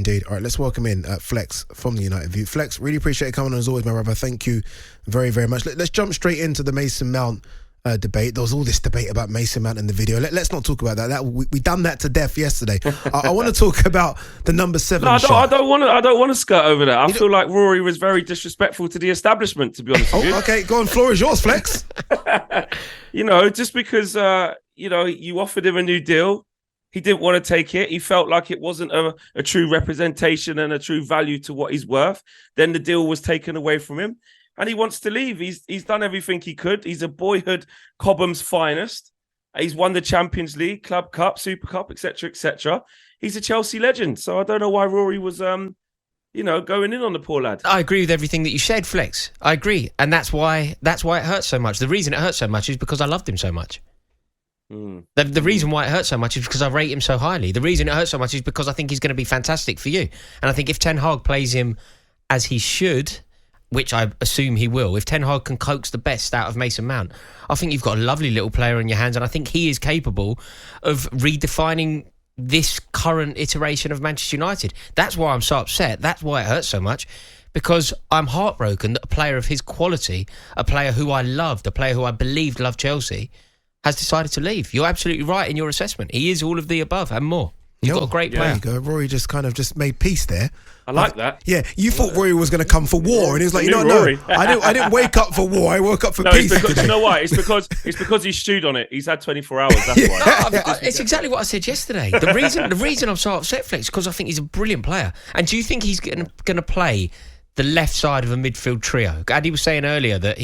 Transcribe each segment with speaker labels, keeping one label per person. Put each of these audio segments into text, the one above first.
Speaker 1: Indeed. All right, let's welcome in Flex from the United View. Flex, really appreciate it coming on as always, my brother. Thank you very, very much. Let's jump straight into the Mason Mount debate. There was all this debate about Mason Mount in the video. Let's not talk about that. We done that to death yesterday. I want to talk about the number 7 shot.
Speaker 2: I don't want to skirt over that. I feel like Rory was very disrespectful to the establishment, to be honest with you.
Speaker 1: Okay, go on. Floor is yours, Flex.
Speaker 2: Just because you offered him a new deal, he didn't want to take it. He felt like it wasn't a true representation and a true value to what he's worth. Then the deal was taken away from him. And he wants to leave. He's done everything he could. He's a boyhood Cobham's finest. He's won the Champions League, Club Cup, Super Cup, etc., etc. He's a Chelsea legend. So I don't know why Rory was, going in on the poor lad.
Speaker 3: I agree with everything that you said, Flex. I agree, and that's why it hurts so much. The reason it hurts so much is because I loved him so much. The reason why it hurts so much is because I rate him so highly. The reason it hurts so much is because I think he's going to be fantastic for you. And I think if Ten Hag plays him as he should, which I assume he will, if Ten Hag can coax the best out of Mason Mount, I think you've got a lovely little player in your hands, and I think he is capable of redefining this current iteration of Manchester United. That's why I'm so upset. That's why it hurts so much, because I'm heartbroken that a player of his quality, a player who I loved, a player who I believed loved Chelsea, has decided to leave. You're absolutely right in your assessment. He is all of the above and more. You've got a great player.
Speaker 1: There you go. Rory just made peace there.
Speaker 2: I like that.
Speaker 1: Yeah, you thought Rory was going to come for war, and he was like, no, I didn't wake up for war. I woke up for peace today.
Speaker 2: You know why? It's because he stewed on it. He's had 24 hours. That's why.
Speaker 3: It's exactly what I said yesterday. The reason I'm so upset, Flex, is because I think he's a brilliant player. And do you think he's going to play the left side of a midfield trio? Addy was saying earlier that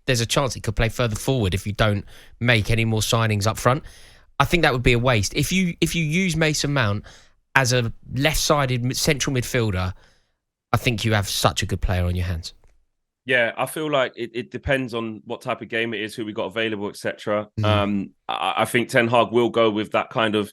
Speaker 3: there's a chance he could play further forward if you don't make any more signings up front. I think that would be a waste. If you use Mason Mount as a left-sided central midfielder, I think you have such a good player on your hands.
Speaker 2: Yeah, I feel like it depends on what type of game it is, who we got available, etc. I think Ten Hag will go with that kind of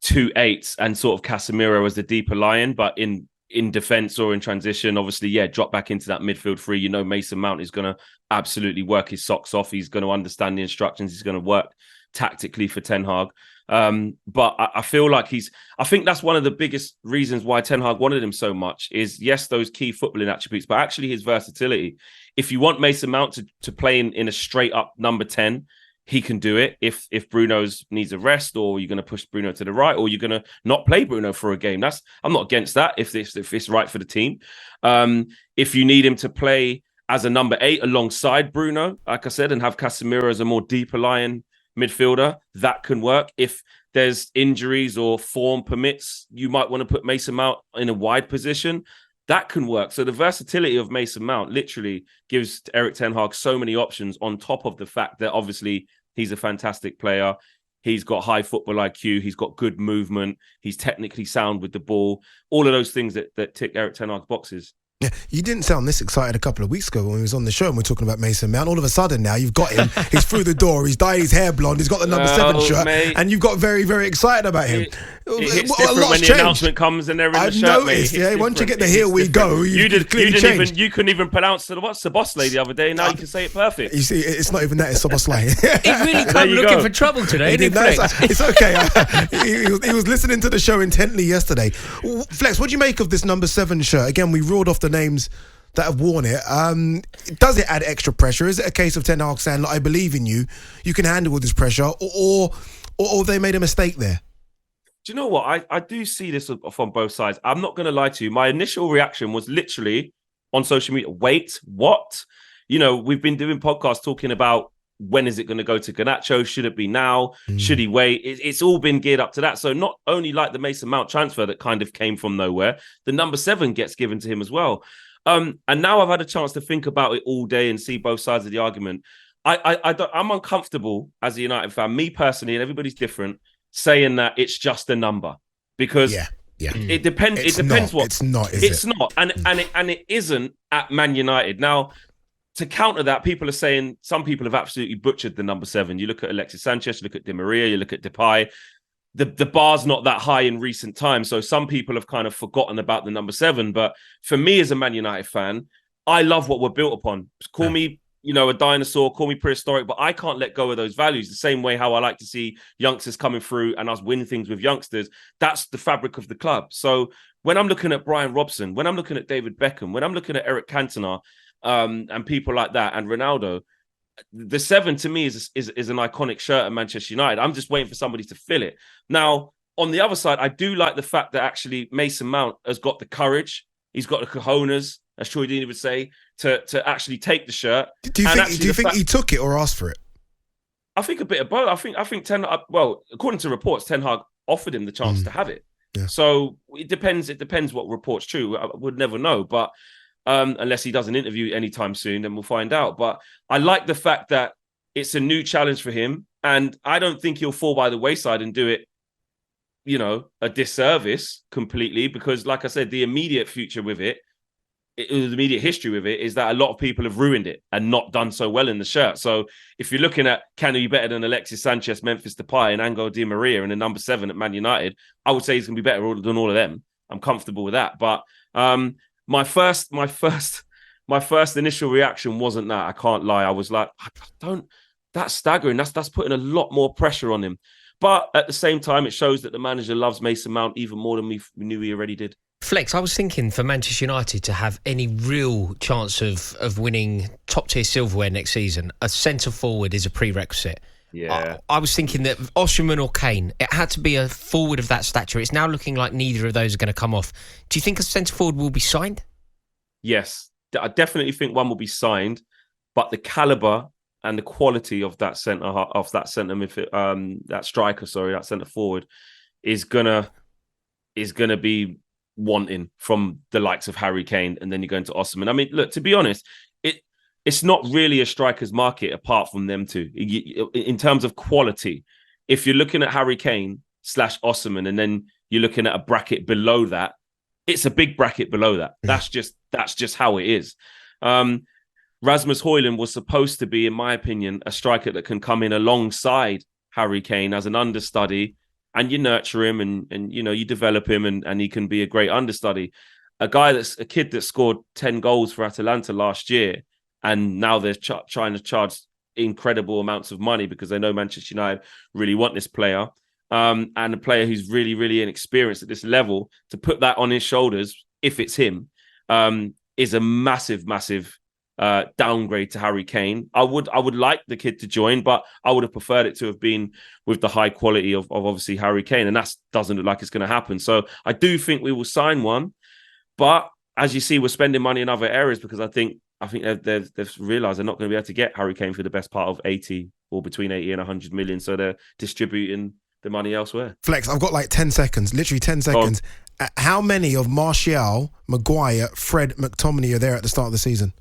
Speaker 2: 2-8 and sort of Casemiro as the deeper line, but in defence or in transition, obviously, drop back into that midfield three. Mason Mount is going to absolutely work his socks off. He's going to understand the instructions. He's going to work tactically for Ten Hag. But I feel like I think that's one of the biggest reasons why Ten Hag wanted him so much is, yes, those key footballing attributes, but actually his versatility. If you want Mason Mount to play in a straight up number 10, he can do it. If Bruno's needs a rest, or you're going to push Bruno to the right, or you're going to not play Bruno for a game, I'm not against that if it's right for the team. If you need him to play as a number 8 alongside Bruno, like I said, and have Casemiro as a more deeper lying midfielder, that can work. If there's injuries or form permits, you might want to put Mason Mount in a wide position. That can work. So the versatility of Mason Mount literally gives Erik ten Hag so many options, on top of the fact that obviously he's a fantastic player. He's got high football IQ. He's got good movement. He's technically sound with the ball. All of those things that tick Erik ten Hag's boxes.
Speaker 1: Yeah, you didn't sound this excited a couple of weeks ago when we was on the show and we're talking about Mason Mount. All of a sudden now you've got him. He's through the door. He's dyed his hair blonde. He's got the number 7 shirt, mate. And you've got very, very excited about him.
Speaker 2: It hits different when the announcement comes and they're in the shirt.
Speaker 1: I've noticed. Yeah, once you get the "here we go," you
Speaker 2: couldn't even pronounce what's the boss lady the other day. Now you can say it perfect.
Speaker 1: You see, it's not even that. It's Soboslai.
Speaker 3: He really come looking for trouble today.
Speaker 1: It's okay. He was listening to the show intently yesterday. Flex, what do you make of this number 7 shirt? Again, we roared off the names that have worn it. Does it add extra pressure? Is it a case of Ten Hag saying, I believe in you, you can handle all this pressure, or they made a mistake there?
Speaker 2: Do you know what? I do see this from both sides. I'm not going to lie to you. My initial reaction was literally on social media, wait, what? We've been doing podcasts talking about when is it going to go to Garnacho? Should it be now? Should he wait? It's all been geared up to that. So not only like the Mason Mount transfer that kind of came from nowhere, the number 7 gets given to him as well. And now I've had a chance to think about it all day and see both sides of the argument. I'm uncomfortable as a United fan, me personally, and everybody's different, saying that it's just a number, because it depends. It depends what
Speaker 1: it's not.
Speaker 2: It's not, and it isn't at Man United. Now, to counter that, some people have absolutely butchered the number 7. You look at Alexis Sanchez, you look at Di Maria, you look at Depay. The bar's not that high in recent times, so some people have kind of forgotten about the number 7. But for me as a Man United fan, I love what we're built upon. Call me, a dinosaur, call me prehistoric, but I can't let go of those values. The same way how I like to see youngsters coming through and us win things with youngsters. That's the fabric of the club. So when I'm looking at Brian Robson, when I'm looking at David Beckham, when I'm looking at Eric Cantona, and people like that, and Ronaldo, the 7 to me is an iconic shirt at Manchester United. I'm just waiting for somebody to fill it. Now, on the other side, I do like the fact that actually Mason Mount has got the courage. He's got the cojones, as Troy Deeney would say, to actually take the shirt.
Speaker 1: Do you think he took it or asked for it?
Speaker 2: I think a bit of both. I think Ten Hag, well, according to reports, Ten Hag offered him the chance to have it.
Speaker 1: Yeah.
Speaker 2: So it depends what reports true. I would never know, but unless he does an interview anytime soon, then we'll find out. But I like the fact that it's a new challenge for him, and I don't think he'll fall by the wayside and do it, a disservice completely, because like I said, the immediate future with the immediate history with it is that a lot of people have ruined it and not done so well in the shirt. So if you're looking at can he be better than Alexis Sanchez, Memphis Depay and Angel Di Maria and the number 7 at Man United, I would say he's going to be better than all of them. I'm comfortable with that. But my first initial reaction wasn't that. I can't lie. I was like, that's staggering. That's putting a lot more pressure on him. But at the same time, it shows that the manager loves Mason Mount even more than we knew he already did.
Speaker 3: Flex, I was thinking for Manchester United to have any real chance of winning top-tier silverware next season, a centre-forward is a prerequisite.
Speaker 2: Yeah.
Speaker 3: I was thinking that Osimhen or Kane, it had to be a forward of that stature. It's now looking like neither of those are going to come off. Do you think a centre-forward will be signed?
Speaker 2: Yes. I definitely think one will be signed, but the calibre and the quality of that centre forward is gonna be wanting from the likes of Harry Kane, and then you go into Osimhen. I mean, look, to be honest, it's not really a striker's market apart from them two in terms of quality. If you're looking at Harry Kane / Osimhen, and then you're looking at a bracket below that, it's a big bracket below that. That's just how it is. Rasmus Højlund was supposed to be, in my opinion, a striker that can come in alongside Harry Kane as an understudy, and you nurture him and you develop him and he can be a great understudy. A kid that scored 10 goals for Atalanta last year, and now they're trying to charge incredible amounts of money because they know Manchester United really want this player. And a player who's really, really inexperienced at this level, to put that on his shoulders, if it's him, is a massive, massive downgrade to Harry Kane. I would like the kid to join, but I would have preferred it to have been with the high quality of obviously Harry Kane, and that doesn't look like it's going to happen. So I do think we will sign one, but as you see, we're spending money in other areas because I think they've realised they're not going to be able to get Harry Kane for the best part of 80 or between 80 and 100 million. So they're distributing the money elsewhere. Flex,
Speaker 1: I've got like 10 seconds, literally 10 seconds. How many of Martial, Maguire, Fred, McTominay are there at the start of the season?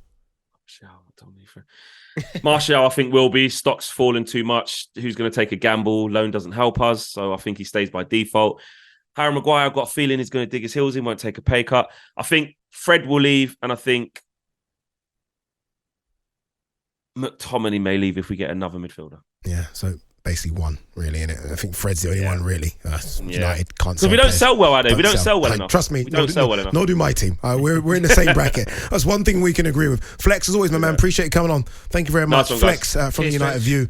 Speaker 2: Martial, I think, will be. Stock's fallen too much. Who's going to take a gamble? Loan doesn't help us, so I think he stays by default. Harry Maguire, I've got a feeling he's going to dig his heels in, won't take a pay cut. I think Fred will leave, and I think McTominay may leave if we get another midfielder.
Speaker 1: Yeah, so basically one, really, innit? I think Fred's the only one, really. United can't sell.
Speaker 2: Because we don't sell well, Ade. We don't sell well enough.
Speaker 1: Trust me,
Speaker 2: we don't sell well enough.
Speaker 1: Nor do my team. We're in the same bracket. That's one thing we can agree with. Flex, as always, my man, appreciate you coming on. Thank you very much.
Speaker 2: Nice one,
Speaker 1: Flex from United View.